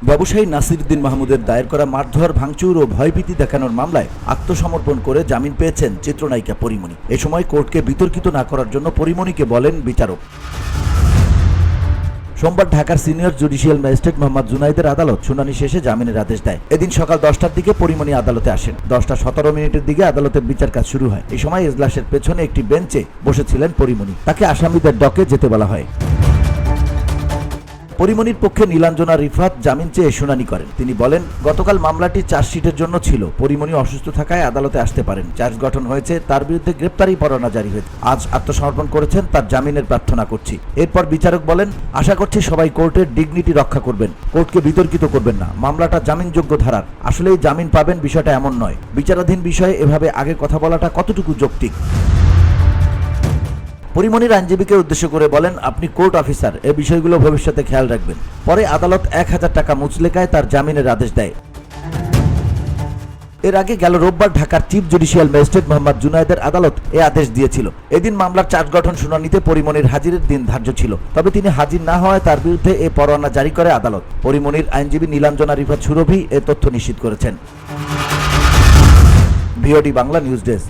ব্যবসায়ী নাসিরউদ্দিন মাহমুদের দায়ের করা মারধর, ভাঙচুর ও ভয়ভীতি দেখানোর মামলায় আত্মসমর্পণ করে জামিন পেয়েছেন চিত্রনায়িকা পরীমনি। এ সময় কোর্টকে বিতর্কিত না করার জন্য পরীমনিকে বলেন বিচারক। সোমবার ঢাকার সিনিয়র জুডিশিয়াল ম্যাজিস্ট্রেট মোহাম্মদ জুনাইদের আদালত শুনানি শেষে জামিনের আদেশ দেয়। এদিন সকাল 10টার দিকে পরীমনি আদালতে আসেন। 10:17 দিকে আদালতের বিচার কাজ শুরু হয়। এই সময় এজলাসের পেছনে একটি বেঞ্চে বসেছিলেন পরীমনি। তাকে আসামিদের ডকে যেতে বলা হয়। পরীমনির পক্ষে নীলাঞ্জনা রিফাত জামিন চেয়ে শুনানি করেন। তিনি বলেন, গতকাল মামলাটি চার্জশিটের জন্য ছিল। পরীমনি অসুস্থ থাকায় আদালতে আসতে পারেন। চার্জ গঠন হয়েছে, তার বিরুদ্ধে গ্রেপ্তারি পরোয়ানা জারি হয়েছে। আজ আত্মসমর্পণ করেছেন, তার জামিনের প্রার্থনা করছি। এরপর বিচারক বলেন, আশা করছি সবাই কোর্টের ডিগনিটি রক্ষা করবেন, কোর্টকে বিতর্কিত করবেন না। মামলাটা জামিনযোগ্য ধারার। আসলেই জামিন পাবেন বিষয়টা এমন নয়। বিচারাধীন বিষয়ে এভাবে আগে কথা বলাটা কতটুকু যৌক্তিক? পরীমনির আইনজীবীকে উদ্দেশ্য করে বলেন, আপনি কোর্ট অফিসার, এ বিষয়গুলো ভবিষ্যতে খেয়াল রাখবেন। পরে আদালত 1000 টাকা মুচলেকায় তার জামিনের আদেশ দেয়। এর আগে গেল রোববার ঢাকার চিফ জুডিশিয়াল ম্যাজিস্ট্রেট মোহাম্মদ জুনাইদের আদালত এ আদেশ দিয়েছিল। এদিন মামলার চার্জ গঠন শুনানিতে পরীমনির হাজিরের দিন ধার্য ছিল। তবে তিনি হাজির না হওয়ায় তার বিরুদ্ধে এ পরোয়ানা জারি করে আদালত। পরীমনির আইনজীবী নীলাঞ্জনা রিফাত সুরভি এ তথ্য নিশ্চিত করেছেন। VOD Bangla news desk.